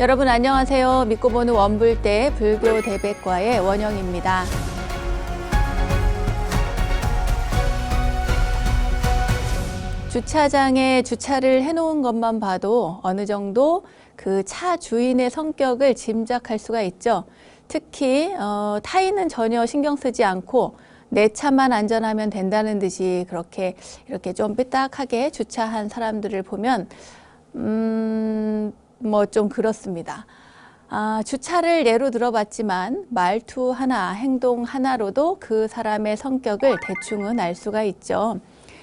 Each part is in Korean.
여러분 안녕하세요. 믿고 보는 원불대 불교 대백과의 원영입니다. 주차장에 주차를 해놓은 것만 봐도 어느 정도 그 차 주인의 성격을 짐작할 수가 있죠. 특히 타인은 전혀 신경 쓰지 않고 내 차만 안전하면 된다는 듯이 그렇게 이렇게 좀 삐딱하게 주차한 사람들을 보면 뭐 좀 그렇습니다. 주차를 예로 들어봤지만 말투 하나, 행동 하나로도 그 사람의 성격을 대충은 알 수가 있죠.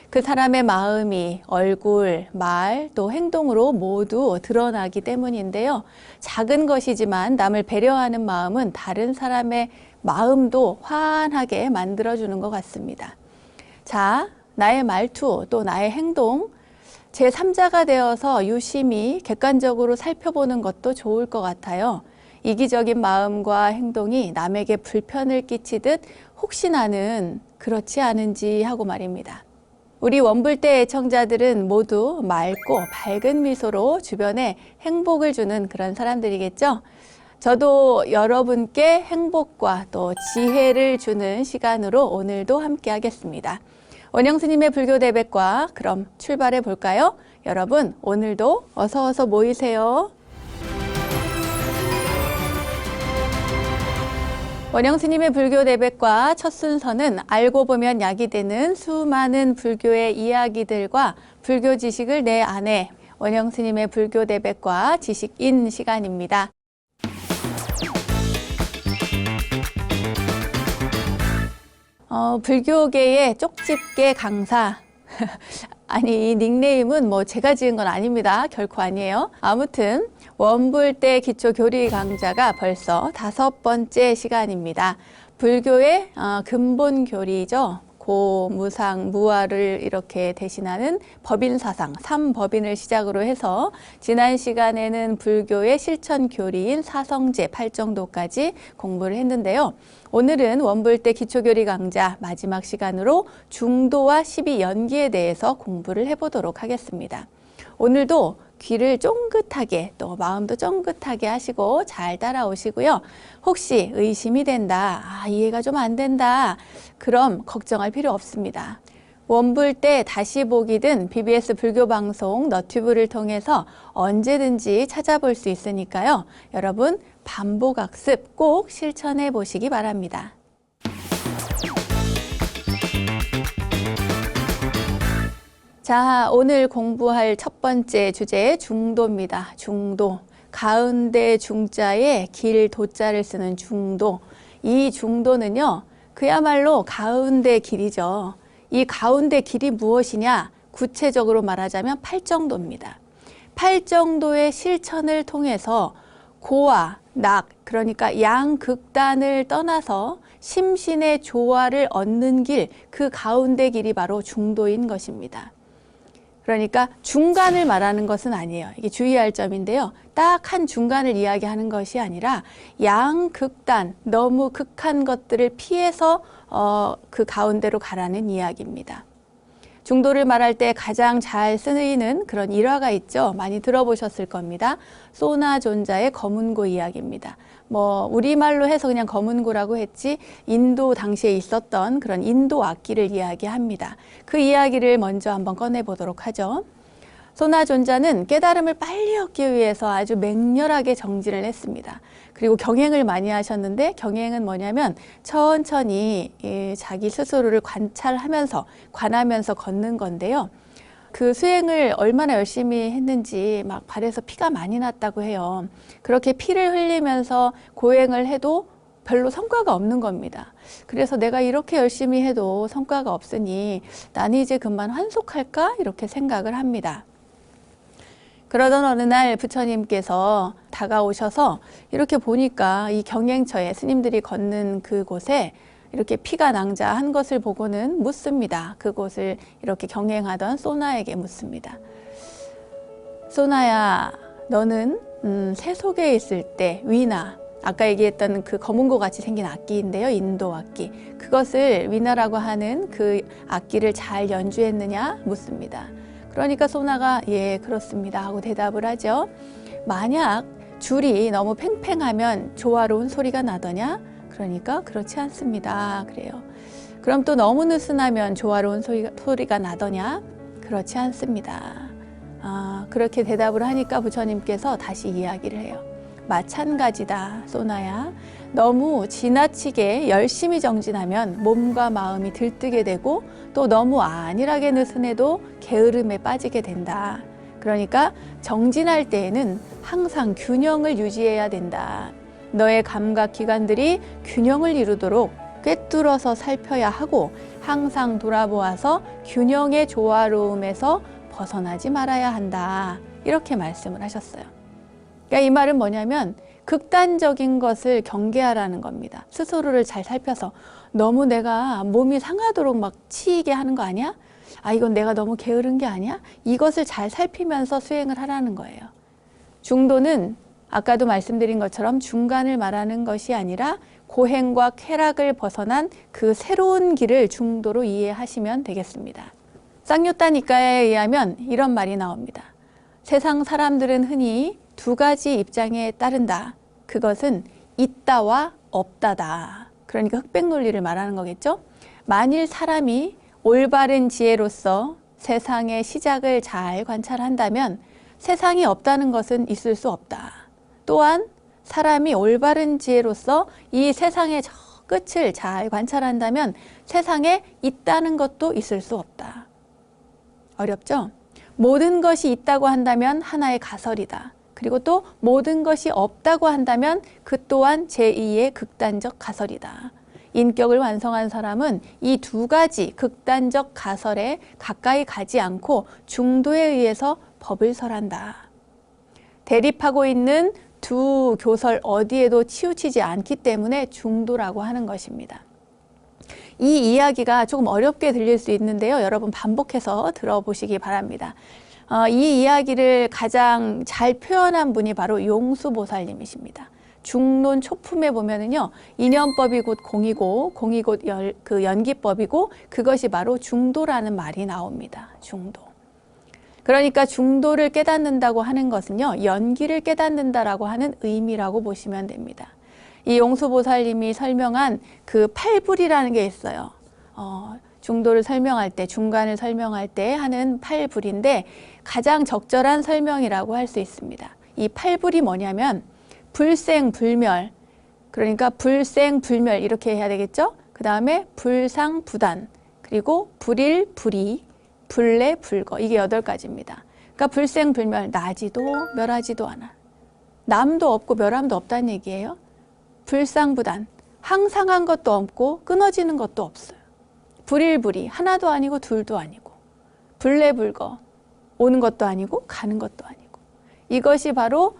그 사람의 마음이 얼굴, 말, 또 행동으로 모두 드러나기 때문인데요. 작은 것이지만 남을 배려하는 마음은 다른 사람의 마음도 환하게 만들어주는 것 같습니다. 자, 나의 말투, 또 나의 행동, 제3자가 되어서 유심히 객관적으로 살펴보는 것도 좋을 것 같아요. 이기적인 마음과 행동이 남에게 불편을 끼치듯 혹시 나는 그렇지 않은지 하고 말입니다. 우리 원불대 애청자들은 모두 맑고 밝은 미소로 주변에 행복을 주는 그런 사람들이겠죠? 저도 여러분께 행복과 또 지혜를 주는 시간으로 오늘도 함께 하겠습니다. 원영스님의 불교대백과 그럼 출발해 볼까요? 여러분 오늘도 어서 모이세요. 원영스님의 불교대백과 첫 순서는 알고 보면 약이 되는 수많은 불교의 이야기들과 불교 지식을 내 안에 원영스님의 불교대백과 지식인 시간입니다. 불교계의 쪽집게 강사 아니 이 닉네임은 뭐 제가 지은 건 아닙니다. 결코 아니에요. 아무튼 원불대 기초교리 강좌가 벌써 5번째 시간입니다. 불교의 근본 교리죠. 고, 무상, 무아를 이렇게 대신하는 법인사상, 3법인을 시작으로 해서 지난 시간에는 불교의 실천 교리인 사성제 8정도까지 공부를 했는데요. 오늘은 원불대 기초교리 강좌 마지막 시간으로 중도와 12연기에 대해서 공부를 해보도록 하겠습니다. 오늘도 귀를 쫑긋하게 또 마음도 쫑긋하게 하시고 잘 따라오시고요. 혹시 의심이 된다, 이해가 좀 안 된다, 그럼 걱정할 필요 없습니다. 원불대 다시 보기든 BBS 불교방송 너튜브를 통해서 언제든지 찾아볼 수 있으니까요. 여러분 반복학습 꼭 실천해 보시기 바랍니다. 자, 오늘 공부할 첫 번째 주제 중도입니다. 중도. 가운데 중자에 길 도자를 쓰는 중도. 이 중도는요, 그야말로 가운데 길이죠. 이 가운데 길이 무엇이냐? 구체적으로 말하자면 팔정도입니다. 팔정도의 실천을 통해서 고와 낙, 그러니까 양극단을 떠나서 심신의 조화를 얻는 길, 그 가운데 길이 바로 중도인 것입니다. 그러니까 중간을 말하는 것은 아니에요. 이게 주의할 점인데요. 딱 한 중간을 이야기하는 것이 아니라 양극단, 너무 극한 것들을 피해서 그 가운데로 가라는 이야기입니다. 중도를 말할 때 가장 잘 쓰이는 그런 일화가 있죠. 많이 들어보셨을 겁니다. 소나존자의 거문고 이야기입니다. 뭐 우리말로 해서 그냥 거문고라고 했지 인도 당시에 있었던 그런 인도 악기를 이야기합니다. 그 이야기를 먼저 한번 꺼내보도록 하죠. 소나존자는 깨달음을 빨리 얻기 위해서 아주 맹렬하게 정진을 했습니다. 그리고 경행을 많이 하셨는데 경행은 뭐냐면 천천히 자기 스스로를 관하면서 걷는 건데요. 그 수행을 얼마나 열심히 했는지 막 발에서 피가 많이 났다고 해요. 그렇게 피를 흘리면서 고행을 해도 별로 성과가 없는 겁니다. 그래서 내가 이렇게 열심히 해도 성과가 없으니 나는 이제 그만 환속할까? 이렇게 생각을 합니다. 그러던 어느 날 부처님께서 다가오셔서 이렇게 보니까 이 경행처에 스님들이 걷는 그곳에 이렇게 피가 낭자한 것을 보고는 묻습니다. 그곳을 이렇게 경행하던 소나에게 묻습니다. 소나야, 너는 새 속에 있을 때 위나, 아까 얘기했던 그 거문고 같이 생긴 악기인데요. 인도 악기. 그것을 위나라고 하는 그 악기를 잘 연주했느냐 묻습니다. 그러니까 소나가 예, 그렇습니다 하고 대답을 하죠. 만약 줄이 너무 팽팽하면 조화로운 소리가 나더냐? 그러니까 그렇지 않습니다. 그래요. 그럼 또 너무 느슨하면 조화로운 소리가 나더냐? 그렇지 않습니다. 그렇게 대답을 하니까 부처님께서 다시 이야기를 해요. 마찬가지다, 소나야. 너무 지나치게 열심히 정진하면 몸과 마음이 들뜨게 되고 또 너무 안일하게 느슨해도 게으름에 빠지게 된다. 그러니까 정진할 때에는 항상 균형을 유지해야 된다. 너의 감각기관들이 균형을 이루도록 꿰뚫어서 살펴야 하고 항상 돌아보아서 균형의 조화로움에서 벗어나지 말아야 한다. 이렇게 말씀을 하셨어요. 그러니까 이 말은 뭐냐면 극단적인 것을 경계하라는 겁니다. 스스로를 잘 살펴서 너무 내가 몸이 상하도록 막 치이게 하는 거 아니야? 이건 내가 너무 게으른 게 아니야? 이것을 잘 살피면서 수행을 하라는 거예요. 중도는 아까도 말씀드린 것처럼 중간을 말하는 것이 아니라 고행과 쾌락을 벗어난 그 새로운 길을 중도로 이해하시면 되겠습니다. 쌍요따 니까에 의하면 이런 말이 나옵니다. 세상 사람들은 흔히 두 가지 입장에 따른다. 그것은 있다와 없다다. 그러니까 흑백 논리를 말하는 거겠죠. 만일 사람이 올바른 지혜로서 세상의 시작을 잘 관찰한다면 세상이 없다는 것은 있을 수 없다. 또한 사람이 올바른 지혜로서 이 세상의 저 끝을 잘 관찰한다면 세상에 있다는 것도 있을 수 없다. 어렵죠? 모든 것이 있다고 한다면 하나의 가설이다. 그리고 또 모든 것이 없다고 한다면 그 또한 제2의 극단적 가설이다. 인격을 완성한 사람은 이 두 가지 극단적 가설에 가까이 가지 않고 중도에 의해서 법을 설한다. 대립하고 있는 두 교설 어디에도 치우치지 않기 때문에 중도라고 하는 것입니다. 이 이야기가 조금 어렵게 들릴 수 있는데요. 여러분 반복해서 들어보시기 바랍니다. 이 이야기를 가장 잘 표현한 분이 바로 용수보살님이십니다. 중론 초품에 보면은요, 인연법이 곧 공이고, 공이 곧 그 연기법이고, 그것이 바로 중도라는 말이 나옵니다. 중도. 그러니까 중도를 깨닫는다고 하는 것은요, 연기를 깨닫는다라고 하는 의미라고 보시면 됩니다. 이 용수보살님이 설명한 그 팔불이라는 게 있어요. 중도를 설명할 때, 중간을 설명할 때 하는 팔불인데 가장 적절한 설명이라고 할 수 있습니다. 이 팔불이 뭐냐면 불생불멸, 그러니까 불생불멸 이렇게 해야 되겠죠? 그 다음에 불상부단, 그리고 불일불이, 불례불거, 이게 8가지입니다. 그러니까 불생불멸, 나지도 멸하지도 않아. 남도 없고 멸함도 없다는 얘기예요. 불상부단, 항상한 것도 없고 끊어지는 것도 없어요. 불일불이, 하나도 아니고 둘도 아니고. 불례불거, 오는 것도 아니고 가는 것도 아니고. 이것이 바로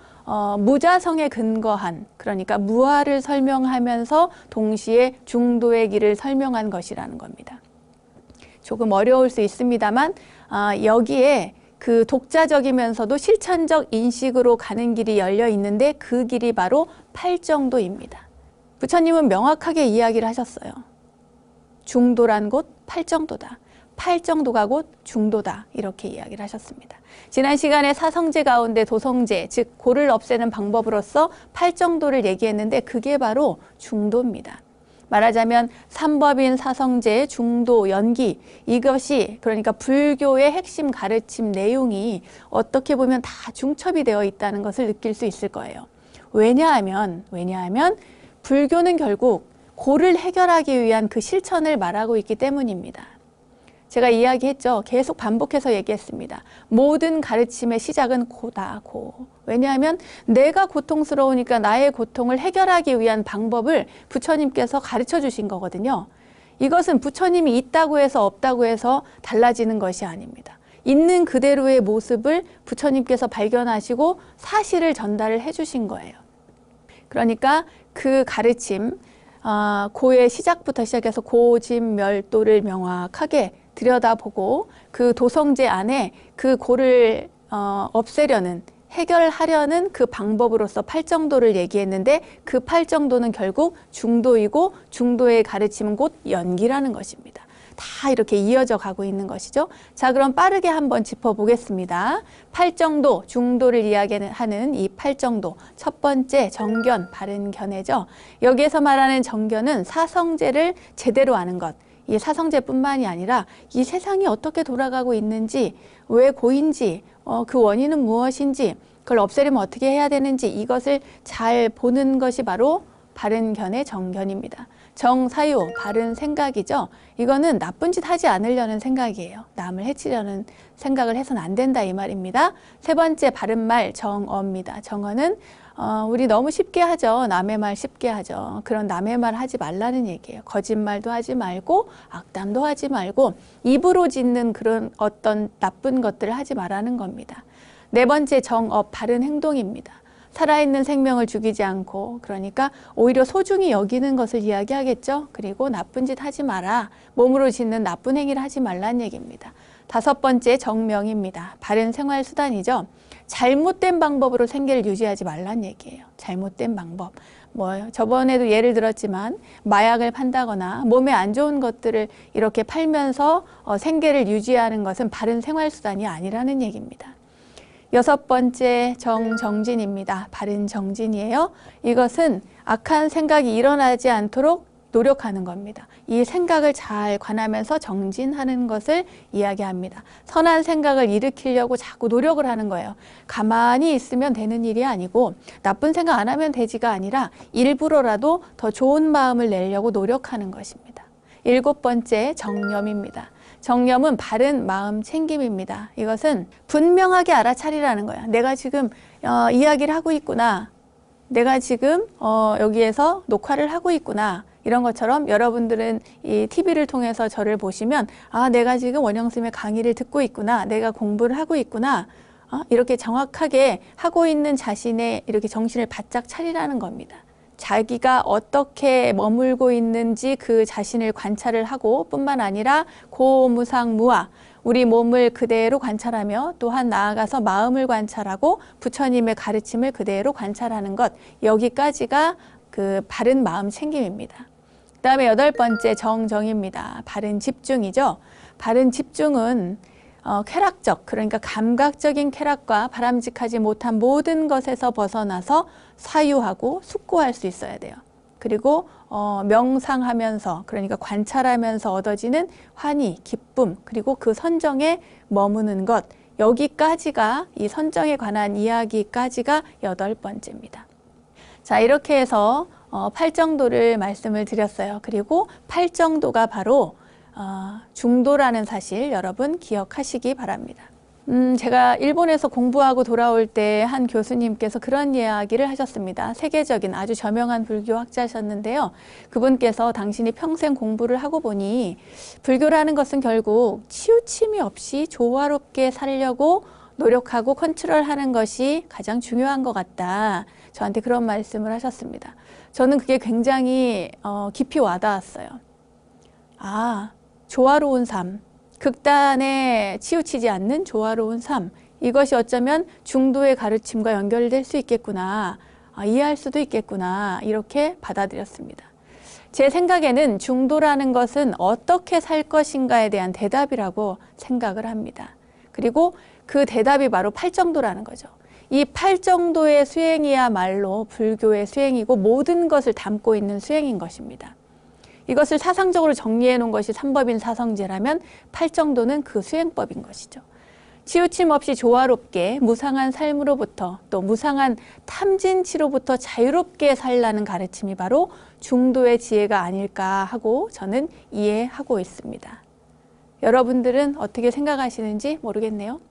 무자성에 근거한, 그러니까 무아를 설명하면서 동시에 중도의 길을 설명한 것이라는 겁니다. 조금 어려울 수 있습니다만 여기에 그 독자적이면서도 실천적 인식으로 가는 길이 열려 있는데 그 길이 바로 팔정도입니다. 부처님은 명확하게 이야기를 하셨어요. 중도란 곳 팔정도다. 팔정도가 곧 중도다. 이렇게 이야기를 하셨습니다. 지난 시간에 사성제 가운데 도성제, 즉 고를 없애는 방법으로서 팔정도를 얘기했는데 그게 바로 중도입니다. 말하자면 삼법인 사성제, 중도, 연기, 이것이 그러니까 불교의 핵심 가르침 내용이 어떻게 보면 다 중첩이 되어 있다는 것을 느낄 수 있을 거예요. 왜냐하면 불교는 결국 고를 해결하기 위한 그 실천을 말하고 있기 때문입니다. 제가 이야기했죠. 계속 반복해서 얘기했습니다. 모든 가르침의 시작은 고다, 고. 왜냐하면 내가 고통스러우니까 나의 고통을 해결하기 위한 방법을 부처님께서 가르쳐 주신 거거든요. 이것은 부처님이 있다고 해서 없다고 해서 달라지는 것이 아닙니다. 있는 그대로의 모습을 부처님께서 발견하시고 사실을 전달을 해 주신 거예요. 그러니까 그 가르침, 고의 시작부터 시작해서 고진멸도를 명확하게 들여다보고 그 도성제 안에 그 고를 없애려는, 해결하려는 그 방법으로서 팔정도를 얘기했는데 그 팔정도는 결국 중도이고 중도의 가르침은 곧 연기라는 것입니다. 다 이렇게 이어져 가고 있는 것이죠. 자, 그럼 빠르게 한번 짚어보겠습니다. 팔정도, 중도를 이야기하는 이 팔정도. 첫 번째 정견, 바른 견해죠. 여기에서 말하는 정견은 사성제를 제대로 아는 것. 이 사성제뿐만이 아니라 이 세상이 어떻게 돌아가고 있는지, 왜 고인지, 그 원인은 무엇인지, 그걸 없애려면 어떻게 해야 되는지 이것을 잘 보는 것이 바로 바른 견해 정견입니다. 정사유, 바른 생각이죠. 이거는 나쁜 짓 하지 않으려는 생각이에요. 남을 해치려는 생각을 해서는 안 된다 이 말입니다. 세 번째 바른 말 정어입니다. 정어는 우리 너무 쉽게 하죠. 남의 말 쉽게 하죠. 그런 남의 말 하지 말라는 얘기예요. 거짓말도 하지 말고 악담도 하지 말고 입으로 짓는 그런 어떤 나쁜 것들을 하지 말라는 겁니다. 네 번째 정업, 바른 행동입니다. 살아있는 생명을 죽이지 않고, 그러니까 오히려 소중히 여기는 것을 이야기하겠죠. 그리고 나쁜 짓 하지 마라. 몸으로 짓는 나쁜 행위를 하지 말라는 얘기입니다. 다섯 번째 정명입니다. 바른 생활 수단이죠. 잘못된 방법으로 생계를 유지하지 말라는 얘기예요. 잘못된 방법. 저번에도 예를 들었지만 마약을 판다거나 몸에 안 좋은 것들을 이렇게 팔면서 생계를 유지하는 것은 바른 생활 수단이 아니라는 얘기입니다. 여섯 번째 정진입니다. 바른 정진이에요. 이것은 악한 생각이 일어나지 않도록 노력하는 겁니다. 이 생각을 잘 관하면서 정진하는 것을 이야기합니다. 선한 생각을 일으키려고 자꾸 노력을 하는 거예요. 가만히 있으면 되는 일이 아니고 나쁜 생각 안 하면 되지가 아니라 일부러라도 더 좋은 마음을 내려고 노력하는 것입니다. 일곱 번째 정념입니다. 정념은 바른 마음 챙김입니다. 이것은 분명하게 알아차리라는 거야. 내가 지금 이야기를 하고 있구나. 내가 지금 여기에서 녹화를 하고 있구나. 이런 것처럼 여러분들은 이 TV를 통해서 저를 보시면 내가 지금 원영스님의 강의를 듣고 있구나. 내가 공부를 하고 있구나. 이렇게 정확하게 하고 있는 자신의 이렇게 정신을 바짝 차리라는 겁니다. 자기가 어떻게 머물고 있는지 그 자신을 관찰을 하고 뿐만 아니라 고무상무화, 우리 몸을 그대로 관찰하며 또한 나아가서 마음을 관찰하고 부처님의 가르침을 그대로 관찰하는 것, 여기까지가 그 바른 마음 챙김입니다. 그 다음에 여덟 번째 정정입니다. 바른 집중이죠. 바른 집중은 쾌락적, 그러니까 감각적인 쾌락과 바람직하지 못한 모든 것에서 벗어나서 사유하고 숙고할 수 있어야 돼요. 그리고 명상하면서, 그러니까 관찰하면서 얻어지는 환희, 기쁨, 그리고 그 선정에 머무는 것, 여기까지가 이 선정에 관한 이야기까지가 여덟 번째입니다. 자, 이렇게 해서 팔정도를 말씀을 드렸어요. 그리고 팔정도가 바로 중도라는 사실 여러분 기억하시기 바랍니다. 제가 일본에서 공부하고 돌아올 때 한 교수님께서 그런 이야기를 하셨습니다. 세계적인 아주 저명한 불교 학자셨는데요. 그분께서 당신이 평생 공부를 하고 보니 불교라는 것은 결국 치우침이 없이 조화롭게 살려고 노력하고 컨트롤하는 것이 가장 중요한 것 같다. 저한테 그런 말씀을 하셨습니다. 저는 그게 굉장히 깊이 와닿았어요. 조화로운 삶, 극단에 치우치지 않는 조화로운 삶, 이것이 어쩌면 중도의 가르침과 연결될 수 있겠구나, 이해할 수도 있겠구나, 이렇게 받아들였습니다. 제 생각에는 중도라는 것은 어떻게 살 것인가에 대한 대답이라고 생각을 합니다. 그리고 그 대답이 바로 팔정도라는 거죠. 이 팔정도의 수행이야말로 불교의 수행이고 모든 것을 담고 있는 수행인 것입니다. 이것을 사상적으로 정리해 놓은 것이 삼법인 사성제라면 팔정도는 그 수행법인 것이죠. 치우침 없이 조화롭게 무상한 삶으로부터 또 무상한 탐진치로부터 자유롭게 살라는 가르침이 바로 중도의 지혜가 아닐까 하고 저는 이해하고 있습니다. 여러분들은 어떻게 생각하시는지 모르겠네요.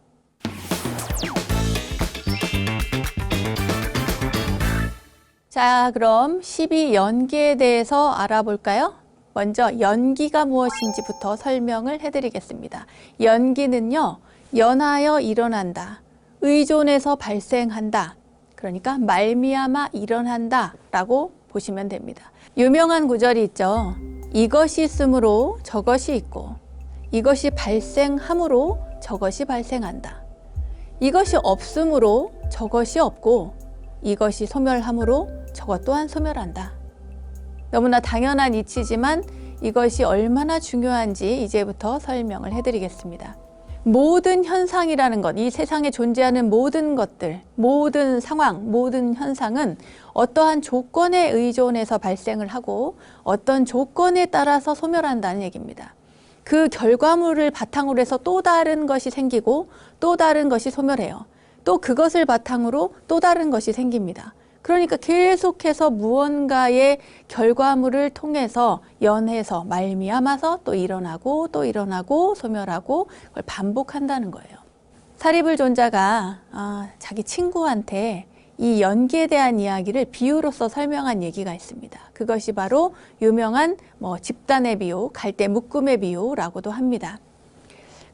자, 그럼 12연기에 대해서 알아볼까요? 먼저 연기가 무엇인지부터 설명을 해드리겠습니다. 연기는요, 연하여 일어난다, 의존해서 발생한다, 그러니까 말미암아 일어난다 라고 보시면 됩니다. 유명한 구절이 있죠. 이것이 있으므로 저것이 있고 이것이 발생함으로 저것이 발생한다. 이것이 없으므로 저것이 없고 이것이 소멸함으로 저것 또한 소멸한다. 너무나 당연한 이치지만 이것이 얼마나 중요한지 이제부터 설명을 해드리겠습니다. 모든 현상이라는 것, 이 세상에 존재하는 모든 것들, 모든 상황, 모든 현상은 어떠한 조건에 의존해서 발생을 하고 어떤 조건에 따라서 소멸한다는 얘기입니다. 그 결과물을 바탕으로 해서 또 다른 것이 생기고 또 다른 것이 소멸해요. 또 그것을 바탕으로 또 다른 것이 생깁니다. 그러니까 계속해서 무언가의 결과물을 통해서 연해서 말미암아서 또 일어나고 또 일어나고 소멸하고 그걸 반복한다는 거예요. 사리불존자가 자기 친구한테 이 연기에 대한 이야기를 비유로서 설명한 얘기가 있습니다. 그것이 바로 유명한 집단의 비유, 갈대 묶음의 비유라고도 합니다.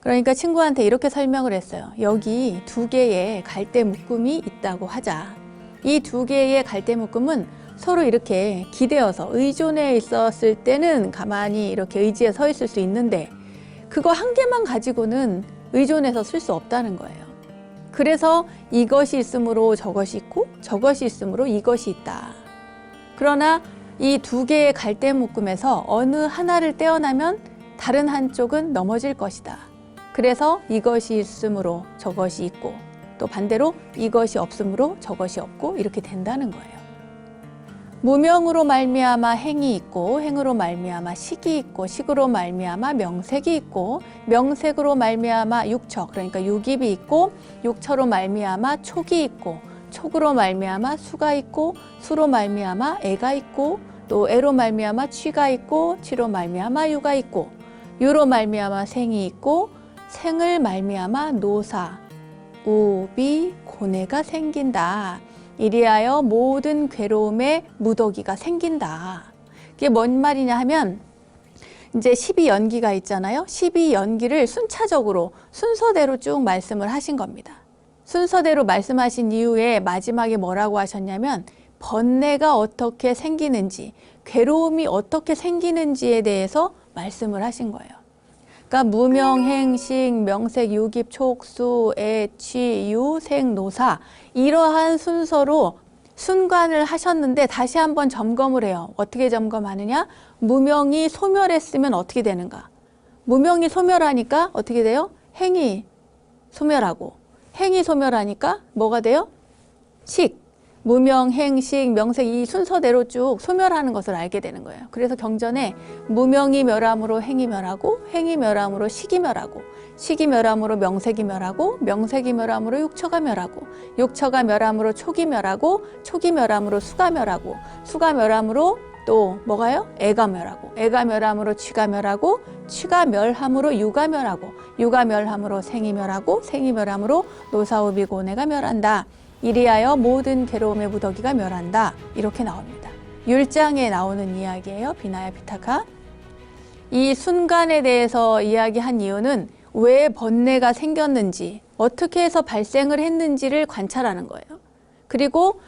그러니까 친구한테 이렇게 설명을 했어요. 여기 두 개의 갈대 묶음이 있다고 하자. 이 두 개의 갈대 묶음은 서로 이렇게 기대어서 의존해 있었을 때는 가만히 이렇게 의지에 서 있을 수 있는데 그거 한 개만 가지고는 의존해서 쓸 수 없다는 거예요. 그래서 이것이 있으므로 저것이 있고 저것이 있으므로 이것이 있다. 그러나 이 두 개의 갈대 묶음에서 어느 하나를 떼어나면 다른 한쪽은 넘어질 것이다. 그래서 이것이 있으므로 저것이 있고 또 반대로 이것이 없으므로 저것이 없고 이렇게 된다는 거예요. 무명으로 말미암아 행이 있고 행으로 말미암아 식이 있고 식으로 말미암아 명색이 있고 명색으로 말미암아 육처 그러니까 육입이 있고 육처로 말미암아 촉이 있고 촉으로 말미암아 수가 있고 수로 말미암아 애가 있고 또 애로 말미암아 취가 있고 취로 말미암아 유가 있고 유로 말미암아 생이 있고 생을 말미암아 노사 우비 고뇌가 생긴다. 이리하여 모든 괴로움의 무더기가 생긴다. 이게 뭔 말이냐 하면 이제 12연기가 있잖아요. 12연기를 순차적으로 순서대로 쭉 말씀을 하신 겁니다. 순서대로 말씀하신 이후에 마지막에 뭐라고 하셨냐면 번뇌가 어떻게 생기는지, 괴로움이 어떻게 생기는지에 대해서 말씀을 하신 거예요. 그러니까 무명행식, 명색, 유깁, 촉수, 애, 취, 유, 생, 노사 이러한 순서로 순관을 하셨는데 다시 한번 점검을 해요. 어떻게 점검하느냐? 무명이 소멸했으면 어떻게 되는가? 무명이 소멸하니까 어떻게 돼요? 행이 소멸하고 행이 소멸하니까 뭐가 돼요? 식. 무명, 행식, 명색 이 순서대로 쭉 소멸하는 것을 알게 되는 거예요. 그래서 경전에 무명이 멸함으로 행이 멸하고 행이 멸함으로 식이 멸하고 식이 멸함으로 명색이 멸하고 명색이 멸함으로 육처가 멸하고 육처가 멸함으로 촉이 멸하고 촉이 멸함으로 수가 멸하고 수가 멸함으로 또 뭐가요? 애가 멸하고 애가 멸함으로 취가 멸하고 취가 멸함으로 유가 멸하고 유가 멸함으로 생이 멸하고 생이 멸함으로 노사우비 고뇌가 멸한다. 이리하여 모든 괴로움의 무더기가 멸한다. 이렇게 나옵니다. 율장에 나오는 이야기예요. 비나야 피타카. 이 순간에 대해서 이야기한 이유는 왜 번뇌가 생겼는지, 어떻게 해서 발생을 했는지를 관찰하는 거예요. 그리고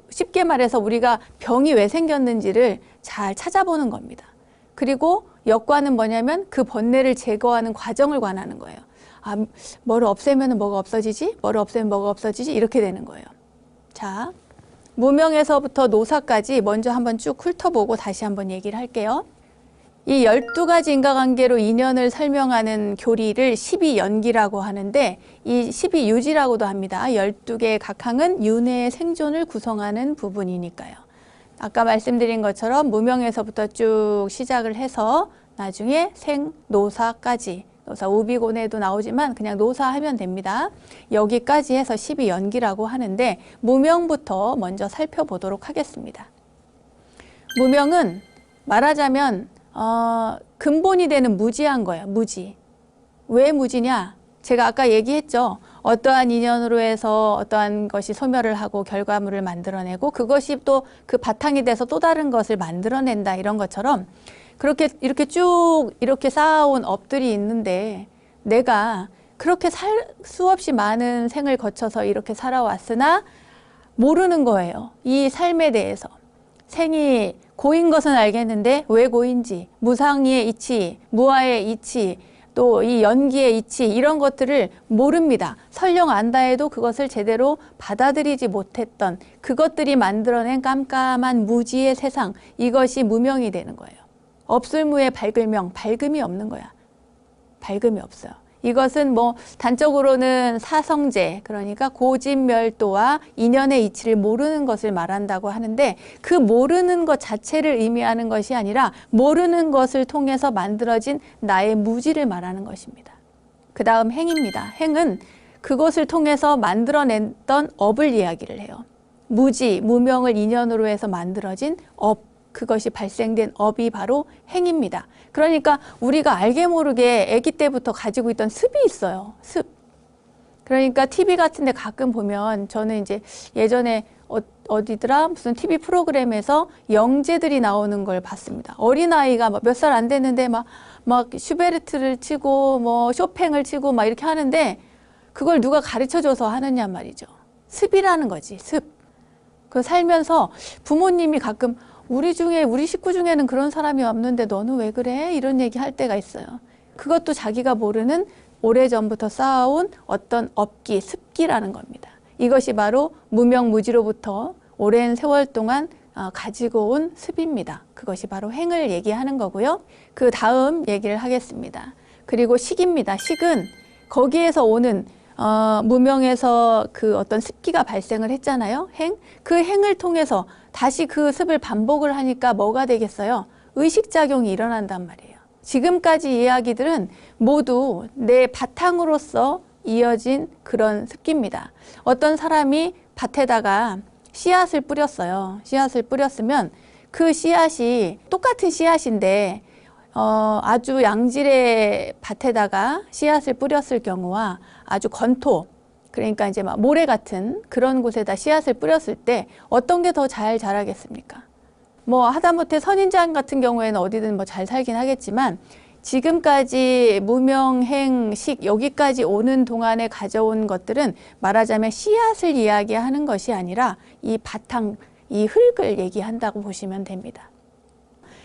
쉽게 말해서 우리가 병이 왜 생겼는지를 잘 찾아보는 겁니다. 그리고 역과는 뭐냐면 그 번뇌를 제거하는 과정을 관하는 거예요. 뭐를 없애면 뭐가 없어지지? 뭐를 없애면 뭐가 없어지지? 이렇게 되는 거예요. 자, 무명에서부터 노사까지 먼저 한번 쭉 훑어보고 다시 한번 얘기를 할게요. 이 12가지 인과관계로 인연을 설명하는 교리를 12연기라고 하는데 이 12유지라고도 합니다. 12개의 각항은 윤회의 생존을 구성하는 부분이니까요. 아까 말씀드린 것처럼 무명에서부터 쭉 시작을 해서 나중에 생, 노사까지 노사 우비고뇌도 나오지만 그냥 노사 하면 됩니다. 여기까지 해서 12연기라고 하는데 무명부터 먼저 살펴보도록 하겠습니다. 무명은 말하자면 근본이 되는 무지한 거예요. 무지. 왜 무지냐? 제가 아까 얘기했죠. 어떠한 인연으로 해서 어떠한 것이 소멸을 하고 결과물을 만들어내고 그것이 또 그 바탕이 돼서 또 다른 것을 만들어낸다 이런 것처럼 그렇게 이렇게 쭉 이렇게 쌓아온 업들이 있는데 내가 그렇게 수없이 많은 생을 거쳐서 이렇게 살아왔으나 모르는 거예요. 이 삶에 대해서. 생이 고인 것은 알겠는데 왜 고인지, 무상의 이치, 무아의 이치, 또 이 연기의 이치 이런 것들을 모릅니다. 설령 안다 해도 그것을 제대로 받아들이지 못했던 그것들이 만들어낸 깜깜한 무지의 세상, 이것이 무명이 되는 거예요. 없을무에 밝을명, 밝음이 없는 거야. 밝음이 없어요. 이것은 뭐 단적으로는 사성제, 그러니까 고진멸도와 인연의 이치를 모르는 것을 말한다고 하는데, 그 모르는 것 자체를 의미하는 것이 아니라 모르는 것을 통해서 만들어진 나의 무지를 말하는 것입니다. 그 다음 행입니다. 행은 그것을 통해서 만들어냈던 업을 이야기를 해요. 무지, 무명을 인연으로 해서 만들어진 업, 그것이 발생된 업이 바로 행입니다. 그러니까 우리가 알게 모르게 아기 때부터 가지고 있던 습이 있어요. 습. 그러니까 TV 같은 데 가끔 보면, 저는 이제 예전에 어디더라? 무슨 TV 프로그램에서 영재들이 나오는 걸 봤습니다. 어린아이가 몇 살 안 됐는데 막 슈베르트를 치고 뭐 쇼팽을 치고 막 이렇게 하는데, 그걸 누가 가르쳐줘서 하느냐 말이죠. 습이라는 거지, 습. 그 살면서 부모님이 가끔 우리 식구 중에는 그런 사람이 없는데 너는 왜 그래? 이런 얘기 할 때가 있어요. 그것도 자기가 모르는 오래전부터 쌓아온 어떤 업기, 습기라는 겁니다. 이것이 바로 무명무지로부터 오랜 세월 동안 가지고 온 습입니다. 그것이 바로 행을 얘기하는 거고요. 그 다음 얘기를 하겠습니다. 그리고 식입니다. 식은 거기에서 오는 무명에서 그 어떤 습기가 발생을 했잖아요. 행. 그 행을 통해서 다시 그 습을 반복을 하니까 뭐가 되겠어요? 의식작용이 일어난단 말이에요. 지금까지 이야기들은 모두 내 바탕으로서 이어진 그런 습기입니다. 어떤 사람이 밭에다가 씨앗을 뿌렸어요. 씨앗을 뿌렸으면 그 씨앗이 똑같은 씨앗인데 아주 양질의 밭에다가 씨앗을 뿌렸을 경우와 아주 건토, 그러니까 이제 막 모래 같은 그런 곳에다 씨앗을 뿌렸을 때 어떤 게 더 잘 자라겠습니까? 뭐 하다못해 선인장 같은 경우에는 어디든 뭐 잘 살긴 하겠지만, 지금까지 무명행식 여기까지 오는 동안에 가져온 것들은 말하자면 씨앗을 이야기하는 것이 아니라 이 바탕, 이 흙을 얘기한다고 보시면 됩니다.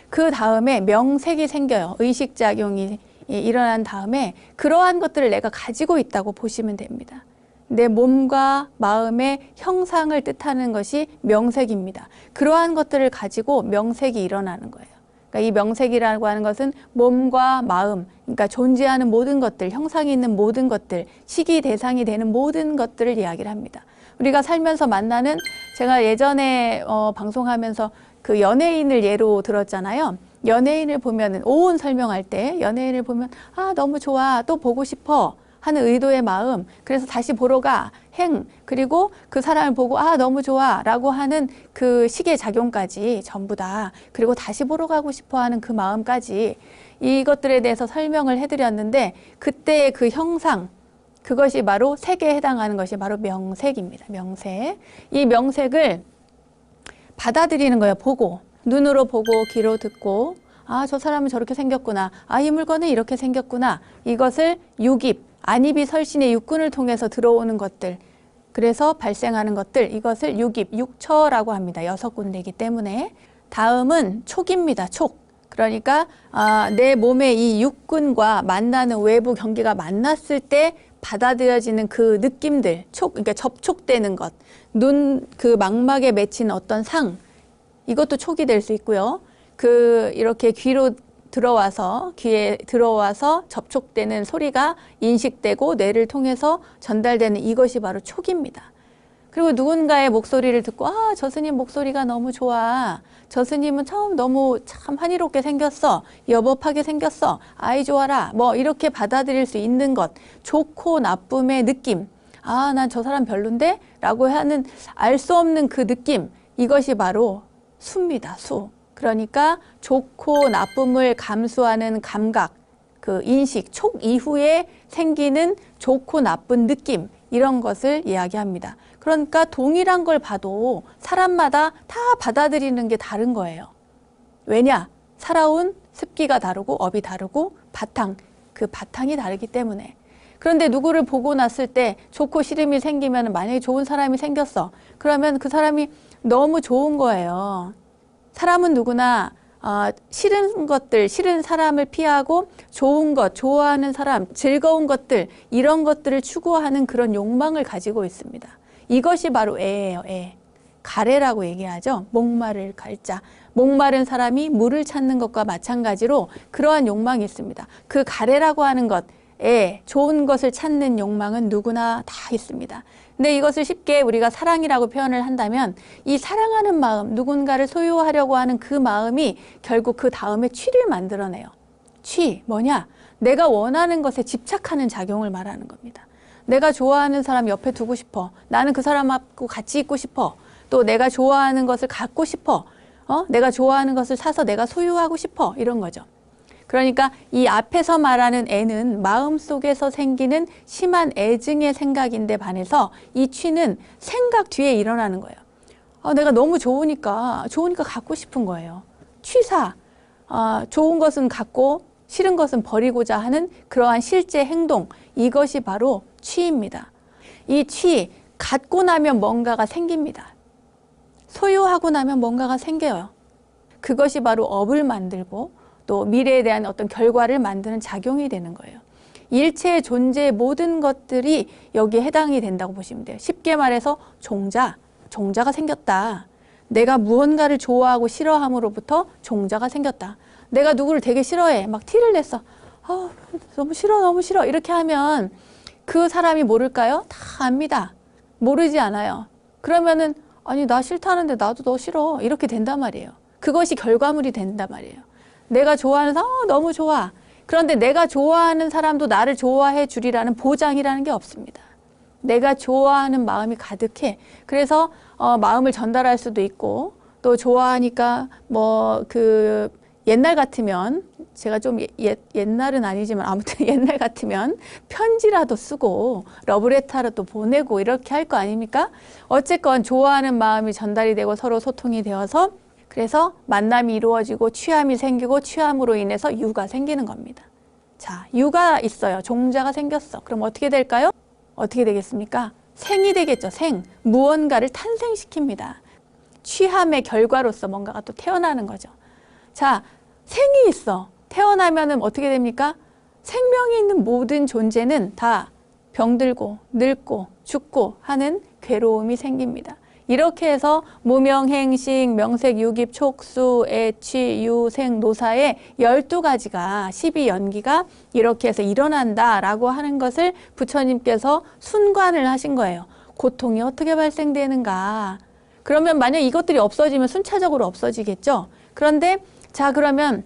그 다음에 명색이 생겨요. 의식작용이 일어난 다음에 그러한 것들을 내가 가지고 있다고 보시면 됩니다. 내 몸과 마음의 형상을 뜻하는 것이 명색입니다. 그러한 것들을 가지고 명색이 일어나는 거예요. 그러니까 이 명색이라고 하는 것은 몸과 마음, 그러니까 존재하는 모든 것들, 형상이 있는 모든 것들, 식이 대상이 되는 모든 것들을 이야기를 합니다. 우리가 살면서 만나는, 제가 예전에 방송하면서 그 연예인을 예로 들었잖아요. 연예인을 보면은, 오온 설명할 때 연예인을 보면 너무 좋아, 또 보고 싶어 하는 의도의 마음, 그래서 다시 보러 가, 행, 그리고 그 사람을 보고 너무 좋아 라고 하는 그 식의 작용까지 전부 다, 그리고 다시 보러 가고 싶어 하는 그 마음까지, 이것들에 대해서 설명을 해드렸는데, 그때의 그 형상, 그것이 바로 색에 해당하는 것이 바로 명색입니다. 명색. 이 명색을 받아들이는 거예요. 보고, 눈으로 보고 귀로 듣고, 저 사람은 저렇게 생겼구나, 이 물건은 이렇게 생겼구나, 이것을 육입, 안입이 설신의 육근을 통해서 들어오는 것들, 그래서 발생하는 것들, 이것을 육입, 육처라고 합니다. 6군데이기 때문에. 다음은 촉입니다. 촉. 그러니까 내 몸의 이 육근과 만나는 외부 경계가 만났을 때 받아들여지는 그 느낌들, 촉, 그러니까 접촉되는 것, 눈 그 망막에 맺힌 어떤 상, 이것도 촉이 될 수 있고요. 이렇게 귀로 귀에 들어와서 접촉되는 소리가 인식되고 뇌를 통해서 전달되는 이것이 바로 촉입니다. 그리고 누군가의 목소리를 듣고 저 스님 목소리가 너무 좋아, 저 스님은 처음 너무 참 환희롭게 생겼어, 여법하게 생겼어, 아이 좋아라, 뭐 이렇게 받아들일 수 있는 것, 좋고 나쁨의 느낌, 난 저 사람 별론데? 라고 하는 알 수 없는 그 느낌, 이것이 바로 수입니다. 수. 그러니까 좋고 나쁨을 감수하는 감각, 그 인식, 촉 이후에 생기는 좋고 나쁜 느낌, 이런 것을 이야기합니다. 그러니까 동일한 걸 봐도 사람마다 다 받아들이는 게 다른 거예요. 왜냐? 살아온 습기가 다르고 업이 다르고 그 바탕이 다르기 때문에. 그런데 누구를 보고 났을 때 좋고 싫음이 생기면, 만약에 좋은 사람이 생겼어, 그러면 그 사람이 너무 좋은 거예요. 사람은 누구나 싫은 것들, 싫은 사람을 피하고 좋은 것, 좋아하는 사람, 즐거운 것들, 이런 것들을 추구하는 그런 욕망을 가지고 있습니다. 이것이 바로 애예요, 애. 가래라고 얘기하죠. 목마를 갈자. 목마른 사람이 물을 찾는 것과 마찬가지로 그러한 욕망이 있습니다. 그 가래라고 하는 것에 좋은 것을 찾는 욕망은 누구나 다 있습니다. 근데 이것을 쉽게 우리가 사랑이라고 표현을 한다면 이 사랑하는 마음, 누군가를 소유하려고 하는 그 마음이 결국 그 다음에 취를 만들어내요. 취, 뭐냐? 내가 원하는 것에 집착하는 작용을 말하는 겁니다. 내가 좋아하는 사람 옆에 두고 싶어. 나는 그 사람하고 같이 있고 싶어. 또 내가 좋아하는 것을 갖고 싶어. 내가 좋아하는 것을 사서 내가 소유하고 싶어. 이런 거죠. 그러니까 이 앞에서 말하는 애는 마음속에서 생기는 심한 애증의 생각인데 반해서 이 취는 생각 뒤에 일어나는 거예요. 내가 너무 좋으니까 갖고 싶은 거예요. 취사, 좋은 것은 갖고 싫은 것은 버리고자 하는 그러한 실제 행동, 이것이 바로 취입니다. 이 취, 갖고 나면 뭔가가 생깁니다. 소유하고 나면 뭔가가 생겨요. 그것이 바로 업을 만들고 또 미래에 대한 어떤 결과를 만드는 작용이 되는 거예요. 일체의 존재의 모든 것들이 여기에 해당이 된다고 보시면 돼요. 쉽게 말해서 종자가 생겼다. 내가 무언가를 좋아하고 싫어함으로부터 종자가 생겼다. 내가 누구를 되게 싫어해. 막 티를 냈어. 너무 싫어. 이렇게 하면 그 사람이 모를까요? 다 압니다. 모르지 않아요. 그러면은 아니 나 싫다는데 나도 너 싫어. 이렇게 된단 말이에요. 그것이 결과물이 된단 말이에요. 내가 좋아하는 사람 너무 좋아. 그런데 내가 좋아하는 사람도 나를 좋아해 주리라는 보장이라는 게 없습니다. 내가 좋아하는 마음이 가득해. 그래서 마음을 전달할 수도 있고 또 좋아하니까 옛날 같으면 제가 좀 옛날은 아니지만 아무튼 옛날 같으면 편지라도 쓰고 러브레터라도 보내고 이렇게 할 거 아닙니까? 어쨌건 좋아하는 마음이 전달이 되고 서로 소통이 되어서 그래서 만남이 이루어지고 취함이 생기고 취함으로 인해서 유가 생기는 겁니다. 자, 유가 있어요. 종자가 생겼어. 그럼 어떻게 될까요? 어떻게 되겠습니까? 생이 되겠죠. 생. 무언가를 탄생시킵니다. 취함의 결과로서 뭔가가 또 태어나는 거죠. 자, 생이 있어. 태어나면은 어떻게 됩니까? 생명이 있는 모든 존재는 다 병들고 늙고 죽고 하는 괴로움이 생깁니다. 이렇게 해서 무명행식, 명색유깁, 촉수, 애취, 유생, 노사의 12가지가 12연기가 이렇게 해서 일어난다라고 하는 것을 부처님께서 순관을 하신 거예요. 고통이 어떻게 발생되는가. 그러면 만약 이것들이 없어지면 순차적으로 없어지겠죠. 그런데 자 그러면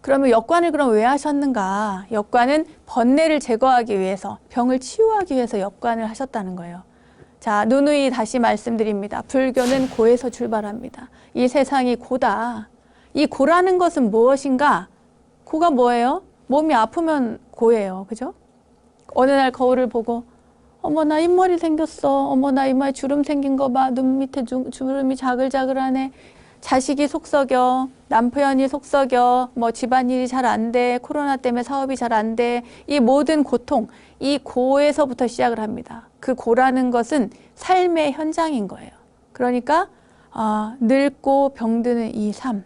역관을 그럼 왜 하셨는가? 역관은 번뇌를 제거하기 위해서, 병을 치유하기 위해서 역관을 하셨다는 거예요. 자, 누누이 다시 말씀드립니다. 불교는 고에서 출발합니다. 이 세상이 고다. 이 고라는 것은 무엇인가? 고가 뭐예요? 몸이 아프면 고예요. 그죠? 어느 날 거울을 보고 어머 나 흰머리 생겼어. 어머 나 이마에 주름 생긴 거 봐. 눈 밑에 주름이 자글자글하네. 자식이 속썩여, 남편이 속썩여, 집안일이 잘 안 돼, 코로나 때문에 사업이 잘 안 돼. 이 모든 고통, 이 고에서부터 시작을 합니다. 그 고라는 것은 삶의 현장인 거예요. 그러니까 늙고 병드는 이 삶.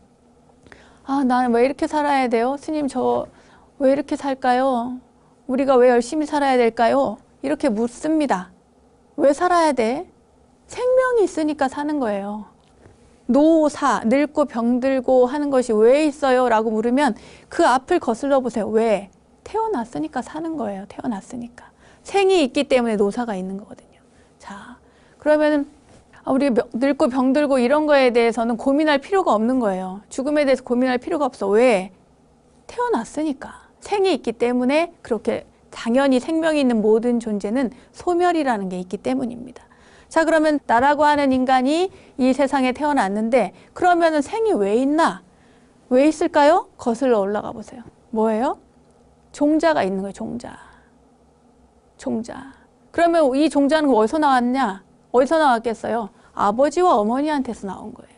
나는 왜 이렇게 살아야 돼요? 스님 저 왜 이렇게 살까요? 우리가 왜 열심히 살아야 될까요? 이렇게 묻습니다. 왜 살아야 돼? 생명이 있으니까 사는 거예요. 노사, 늙고 병들고 하는 것이 왜 있어요? 라고 물으면 그 앞을 거슬러 보세요. 왜? 태어났으니까 사는 거예요. 태어났으니까. 생이 있기 때문에 노사가 있는 거거든요. 자, 그러면은 우리 늙고 병들고 이런 거에 대해서는 고민할 필요가 없는 거예요. 죽음에 대해서 고민할 필요가 없어. 왜? 태어났으니까. 생이 있기 때문에 그렇게 당연히 생명이 있는 모든 존재는 소멸이라는 게 있기 때문입니다. 자, 그러면 나라고 하는 인간이 이 세상에 태어났는데 그러면은 생이 왜 있나? 왜 있을까요? 거슬러 올라가 보세요. 뭐예요? 종자가 있는 거예요. 종자. 그러면 이 종자는 어디서 나왔냐? 어디서 나왔겠어요? 아버지와 어머니한테서 나온 거예요.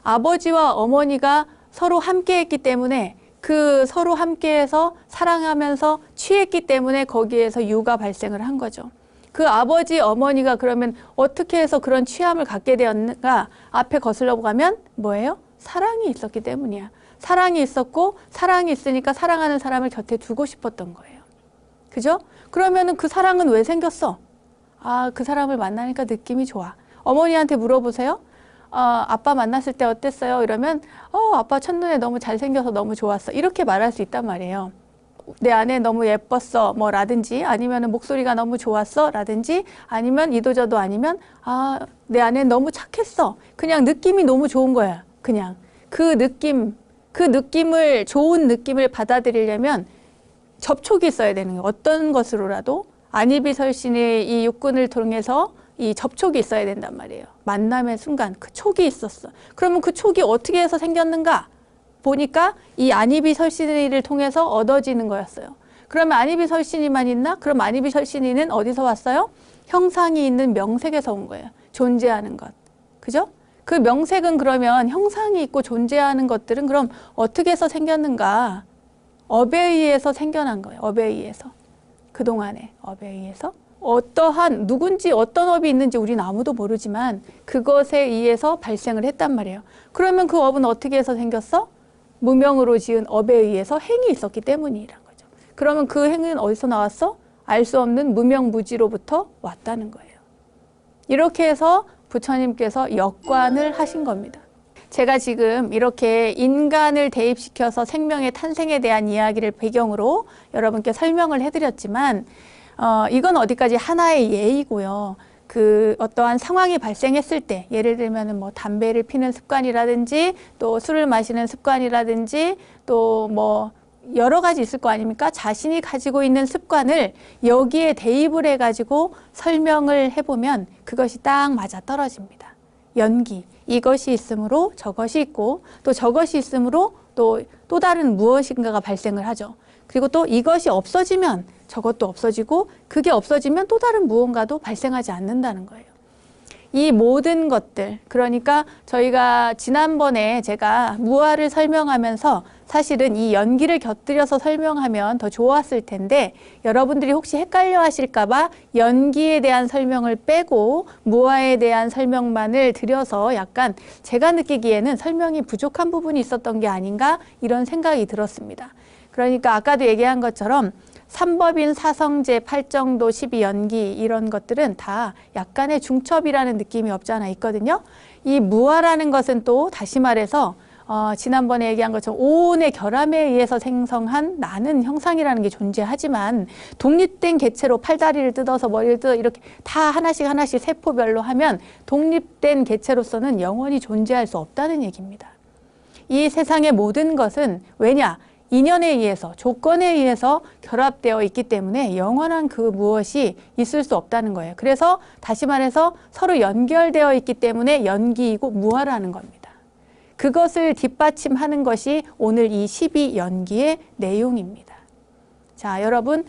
아버지와 어머니가 서로 함께 했기 때문에 그 서로 함께해서 사랑하면서 취했기 때문에 거기에서 유가 발생을 한 거죠. 그 아버지, 어머니가 그러면 어떻게 해서 그런 취함을 갖게 되었는가? 앞에 거슬러 가면 뭐예요? 사랑이 있었기 때문이야. 사랑이 있었고 사랑이 있으니까 사랑하는 사람을 곁에 두고 싶었던 거예요. 그죠? 그러면은 그 사랑은 왜 생겼어? 그 사람을 만나니까 느낌이 좋아. 어머니한테 물어보세요. 아빠 만났을 때 어땠어요? 이러면 아빠 첫눈에 너무 잘생겨서 너무 좋았어. 이렇게 말할 수 있단 말이에요. 내 아내 너무 예뻤어 뭐 라든지 아니면 목소리가 너무 좋았어 라든지 아니면 이도저도 아니면 내 아내 너무 착했어. 그냥 느낌이 너무 좋은 거야. 그냥 그 느낌을 좋은 느낌을 받아들이려면 접촉이 있어야 되는 거예요. 어떤 것으로라도 안이비설신의 이 육군을 통해서 이 접촉이 있어야 된단 말이에요. 만남의 순간 그 촉이 있었어. 그러면 그 촉이 어떻게 해서 생겼는가? 보니까 이 안이비설신이를 통해서 얻어지는 거였어요. 그러면 안이비설신이만 있나? 그럼 안이비설신이는 어디서 왔어요? 형상이 있는 명색에서 온 거예요. 존재하는 것. 그죠? 그 명색은 그러면 형상이 있고 존재하는 것들은 그럼 어떻게 해서 생겼는가? 업에 의해서 생겨난 거예요. 업에 의해서. 그동안에 업에 의해서. 어떠한 누군지 어떤 업이 있는지 우리는 아무도 모르지만 그것에 의해서 발생을 했단 말이에요. 그러면 그 업은 어떻게 해서 생겼어? 무명으로 지은 업에 의해서 행이 있었기 때문이란 거죠. 그러면 그 행은 어디서 나왔어? 알 수 없는 무명무지로부터 왔다는 거예요. 이렇게 해서 부처님께서 역관을 하신 겁니다. 제가 지금 이렇게 인간을 대입시켜서 생명의 탄생에 대한 이야기를 배경으로 여러분께 설명을 해드렸지만 이건 어디까지 하나의 예이고요. 그 어떠한 상황이 발생했을 때 예를 들면 뭐 담배를 피는 습관이라든지 또 술을 마시는 습관이라든지 또 뭐 여러 가지 있을 거 아닙니까? 자신이 가지고 있는 습관을 여기에 대입을 해가지고 설명을 해보면 그것이 딱 맞아 떨어집니다. 연기, 이것이 있으므로 저것이 있고 또 저것이 있으므로 또 다른 무엇인가가 발생을 하죠. 그리고 또 이것이 없어지면 저것도 없어지고 그게 없어지면 또 다른 무언가도 발생하지 않는다는 거예요. 이 모든 것들, 그러니까 저희가 지난번에 제가 무아를 설명하면서 사실은 이 연기를 곁들여서 설명하면 더 좋았을 텐데 여러분들이 혹시 헷갈려 하실까 봐 연기에 대한 설명을 빼고 무아에 대한 설명만을 드려서 약간 제가 느끼기에는 설명이 부족한 부분이 있었던 게 아닌가 이런 생각이 들었습니다. 그러니까 아까도 얘기한 것처럼 삼법인 사성제, 팔정도, 12연기 이런 것들은 다 약간의 중첩이라는 느낌이 없지 않아 있거든요. 이 무아라는 것은 또 다시 말해서 지난번에 얘기한 것처럼 오온의 결함에 의해서 생성한 나는 형상이라는 게 존재하지만 독립된 개체로 팔다리를 뜯어서 머리를 뜯어 이렇게 다 하나씩 세포별로 하면 독립된 개체로서는 영원히 존재할 수 없다는 얘기입니다. 이 세상의 모든 것은 왜냐? 인연에 의해서, 조건에 의해서 결합되어 있기 때문에 영원한 그 무엇이 있을 수 없다는 거예요. 그래서 다시 말해서 서로 연결되어 있기 때문에 연기이고 무아라는 겁니다. 그것을 뒷받침하는 것이 오늘 이 12연기의 내용입니다. 자, 여러분,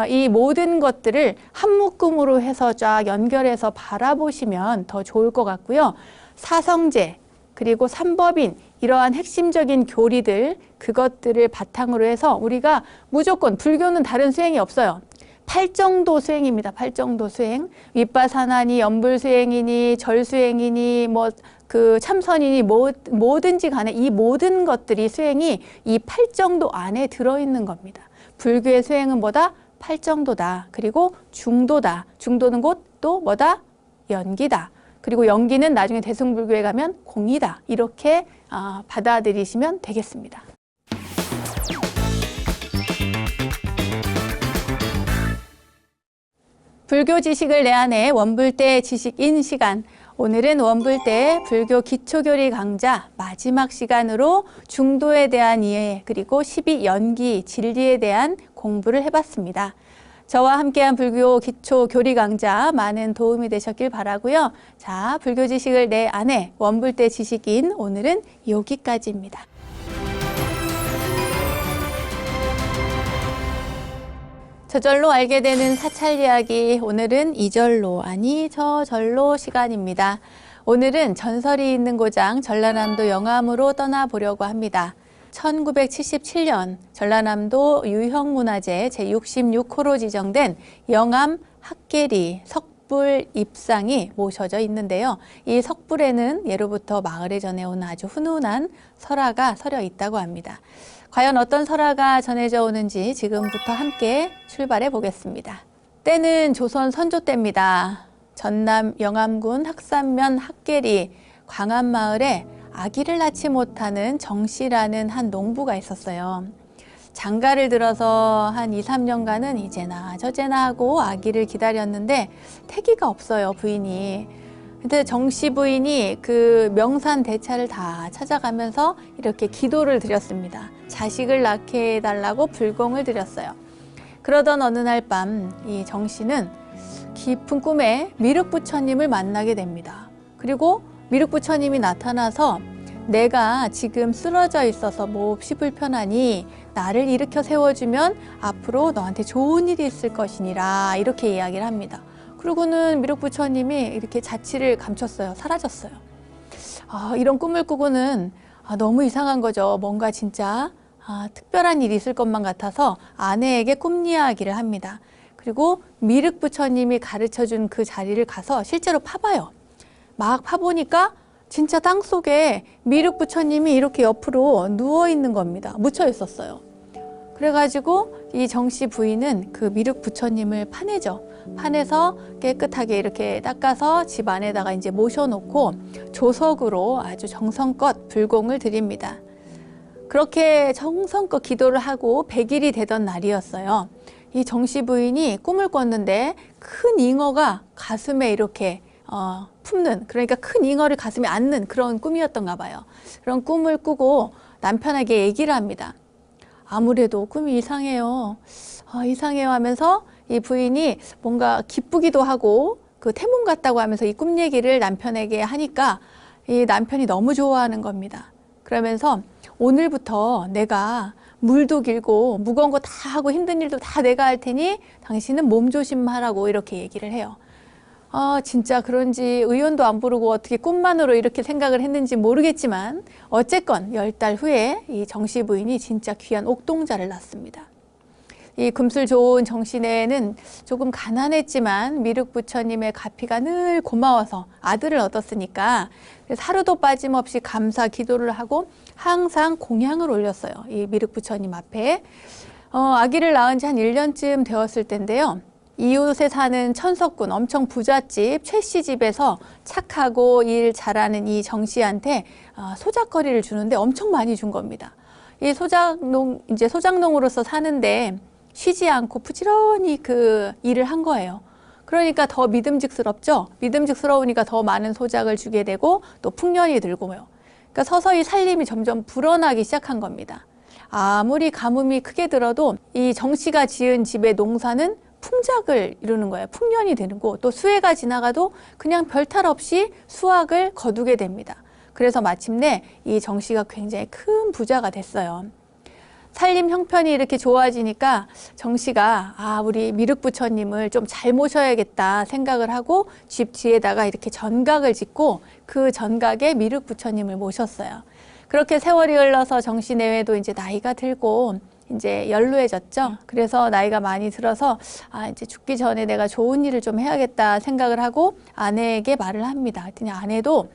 이 모든 것들을 한 묶음으로 해서 쫙 연결해서 바라보시면 더 좋을 것 같고요. 사성제, 그리고 삼법인, 이러한 핵심적인 교리들, 그것들을 바탕으로 해서 우리가 무조건 불교는 다른 수행이 없어요. 팔정도 수행입니다. 팔정도 수행. 윗바사나니, 연불수행이니, 절수행이니, 뭐 그 참선이니 뭐든지 간에 이 모든 것들이 수행이 이 팔정도 안에 들어있는 겁니다. 불교의 수행은 뭐다? 팔정도다. 그리고 중도다. 중도는 곧 또 뭐다? 연기다. 그리고 연기는 나중에 대승불교에 가면 공이다. 이렇게 받아들이시면 되겠습니다. 불교 지식을 내 안에 원불대 지식인 시간. 오늘은 원불대 불교 기초교리 강좌 마지막 시간으로 중도에 대한 이해 그리고 12연기 진리에 대한 공부를 해봤습니다. 저와 함께한 불교 기초 교리 강좌 많은 도움이 되셨길 바라고요. 자, 불교 지식을 내 안에 원불대 지식인 오늘은 여기까지입니다. 저절로 알게 되는 사찰 이야기, 오늘은 이절로 아니 저절로 시간입니다. 오늘은 전설이 있는 고장 전라남도 영암으로 떠나보려고 합니다. 1977년 전라남도 유형문화재 제66호로 지정된 영암 학계리 석불 입상이 모셔져 있는데요. 이 석불에는 예로부터 마을에 전해온 아주 훈훈한 설화가 서려 있다고 합니다. 과연 어떤 설화가 전해져 오는지 지금부터 함께 출발해 보겠습니다. 때는 조선 선조 때입니다. 전남 영암군 학산면 학계리 광안마을에 아기를 낳지 못하는 정씨라는 한 농부가 있었어요. 장가를 들어서 한 2, 3년간은 이제나 저제나 하고 아기를 기다렸는데 태기가 없어요, 부인이. 근데 정씨 부인이 그 명산 대차를 다 찾아가면서 이렇게 기도를 드렸습니다. 자식을 낳게 해달라고 불공을 드렸어요. 그러던 어느 날 밤 이 정씨는 깊은 꿈에 미륵부처님을 만나게 됩니다. 그리고 미륵부처님이 나타나서 내가 지금 쓰러져 있어서 몹시 불편하니 나를 일으켜 세워주면 앞으로 너한테 좋은 일이 있을 것이니라 이렇게 이야기를 합니다. 그리고는 미륵부처님이 이렇게 자취를 감췄어요. 사라졌어요. 이런 꿈을 꾸고는 너무 이상한 거죠. 뭔가 진짜 특별한 일이 있을 것만 같아서 아내에게 꿈 이야기를 합니다. 그리고 미륵부처님이 가르쳐준 그 자리를 가서 실제로 파봐요. 막 파보니까 진짜 땅속에 미륵부처님이 이렇게 옆으로 누워있는 겁니다. 묻혀 있었어요. 그래가지고 이 정씨 부인은 그 미륵부처님을 파내죠. 파내서 깨끗하게 이렇게 닦아서 집 안에다가 이제 모셔놓고 조석으로 아주 정성껏 불공을 드립니다. 그렇게 정성껏 기도를 하고 100일이 되던 날이었어요. 이 정씨 부인이 꿈을 꿨는데 큰 잉어가 가슴에 이렇게 품는, 그러니까 큰 잉어를 가슴에 안는 그런 꿈이었던가 봐요. 그런 꿈을 꾸고 남편에게 얘기를 합니다. 아무래도 꿈이 이상해요. 이상해요 하면서 이 부인이 뭔가 기쁘기도 하고 그 태몽 같다고 하면서 이 꿈 얘기를 남편에게 하니까 이 남편이 너무 좋아하는 겁니다. 그러면서 오늘부터 내가 물도 길고 무거운 거 다 하고 힘든 일도 다 내가 할 테니 당신은 몸 조심하라고 이렇게 얘기를 해요. 진짜 그런지 의원도 안 부르고 어떻게 꿈만으로 이렇게 생각을 했는지 모르겠지만 어쨌건 10달 후에 이 정씨 부인이 진짜 귀한 옥동자를 낳습니다. 이 금술 좋은 정씨네는 조금 가난했지만 미륵부처님의 가피가 늘 고마워서 아들을 얻었으니까 그래서 하루도 빠짐없이 감사 기도를 하고 항상 공양을 올렸어요. 이 미륵부처님 앞에. 아기를 낳은 지 한 1년쯤 되었을 텐데요. 이웃에 사는 천석군 엄청 부잣집 최 씨 집에서 착하고 일 잘하는 이 정 씨한테 소작거리를 주는데 엄청 많이 준 겁니다. 이 소작농으로서 사는데 쉬지 않고 부지런히 그 일을 한 거예요. 그러니까 더 믿음직스럽죠. 믿음직스러우니까 더 많은 소작을 주게 되고 또 풍년이 들고요. 그러니까 서서히 살림이 점점 불어나기 시작한 겁니다. 아무리 가뭄이 크게 들어도 이 정 씨가 지은 집의 농사는 풍작을 이루는 거예요. 풍년이 되는 거. 또 수해가 지나가도 그냥 별탈 없이 수확을 거두게 됩니다. 그래서 마침내 이 정 씨가 굉장히 큰 부자가 됐어요. 살림 형편이 이렇게 좋아지니까 정 씨가 우리 미륵부처님을 좀 잘 모셔야겠다 생각을 하고 집 뒤에다가 이렇게 전각을 짓고 그 전각에 미륵부처님을 모셨어요. 그렇게 세월이 흘러서 정 씨 내외도 이제 나이가 들고 이제 연루해졌죠. 그래서 나이가 많이 들어서 이제 죽기 전에 내가 좋은 일을 좀 해야겠다 생각을 하고 아내에게 말을 합니다. 그랬더니 아내도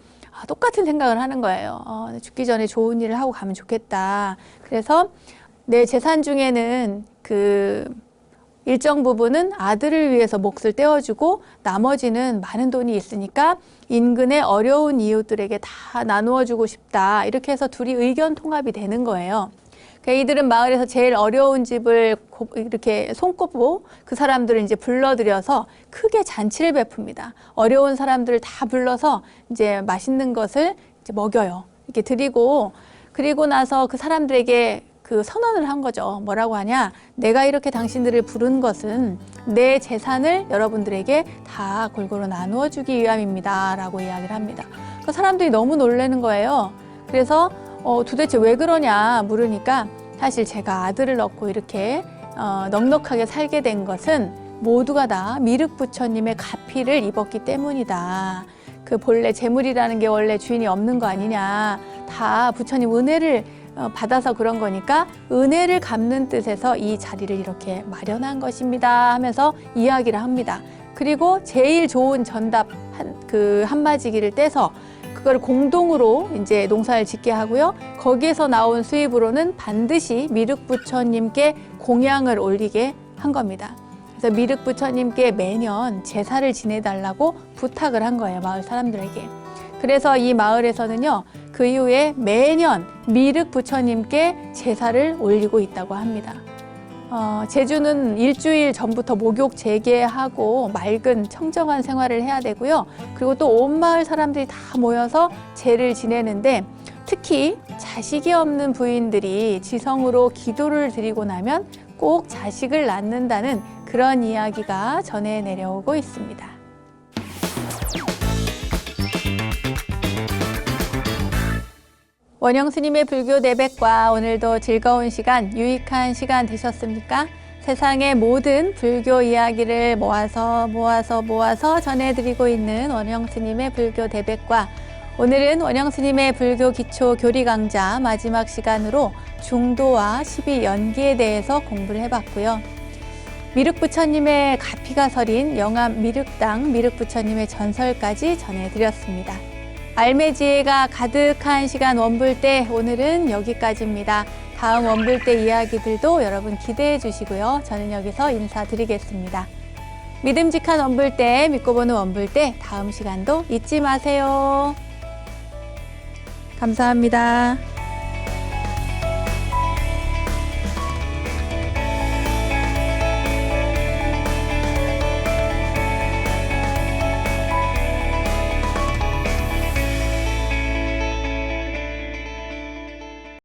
똑같은 생각을 하는 거예요. 죽기 전에 좋은 일을 하고 가면 좋겠다. 그래서 내 재산 중에는 그 일정 부분은 아들을 위해서 몫을 떼어주고 나머지는 많은 돈이 있으니까 인근의 어려운 이웃들에게 다 나누어 주고 싶다. 이렇게 해서 둘이 의견 통합이 되는 거예요. 그러니까 이들은 마을에서 제일 어려운 집을 이렇게 손꼽고 그 사람들을 이제 불러들여서 크게 잔치를 베풉니다. 어려운 사람들을 다 불러서 이제 맛있는 것을 이제 먹여요. 이렇게 드리고 그리고 나서 그 사람들에게 그 선언을 한 거죠. 뭐라고 하냐? 내가 이렇게 당신들을 부른 것은 내 재산을 여러분들에게 다 골고루 나누어 주기 위함입니다. 라고 이야기를 합니다. 그 사람들이 너무 놀라는 거예요. 그래서 도대체 왜 그러냐 물으니까 사실 제가 아들을 얻고 이렇게 넉넉하게 살게 된 것은 모두가 다 미륵부처님의 가피를 입었기 때문이다. 그 본래 재물이라는 게 원래 주인이 없는 거 아니냐. 다 부처님 은혜를 받아서 그런 거니까 은혜를 갚는 뜻에서 이 자리를 이렇게 마련한 것입니다 하면서 이야기를 합니다. 그리고 제일 좋은 전답 그 한마지기를 떼서 그걸 공동으로 이제 농사를 짓게 하고요. 거기에서 나온 수입으로는 반드시 미륵부처님께 공양을 올리게 한 겁니다. 그래서 미륵부처님께 매년 제사를 지내달라고 부탁을 한 거예요. 마을 사람들에게. 그래서 이 마을에서는요, 그 이후에 매년 미륵 부처님께 제사를 올리고 있다고 합니다. 제주는 일주일 전부터 목욕 재개하고 맑은 청정한 생활을 해야 되고요. 그리고 또 온 마을 사람들이 다 모여서 제를 지내는데, 특히 자식이 없는 부인들이 지성으로 기도를 드리고 나면 꼭 자식을 낳는다는 그런 이야기가 전해 내려오고 있습니다. 원영스님의 불교 내백과 오늘도 즐거운 시간, 유익한 시간 되셨습니까? 세상의 모든 불교 이야기를 모아서 전해드리고 있는 원영스님의 불교 내백과, 오늘은 원영스님의 불교 기초 교리 강좌 마지막 시간으로 중도와 12연기에 대해서 공부를 해봤고요. 미륵부처님의 가피가 서린 영암 미륵당 미륵부처님의 전설까지 전해드렸습니다. 알매지혜가 가득한 시간 원불대, 오늘은 여기까지입니다. 다음 원불대 이야기들도 여러분 기대해 주시고요. 저는 여기서 인사드리겠습니다. 믿음직한 원불대, 믿고 보는 원불대, 다음 시간도 잊지 마세요. 감사합니다.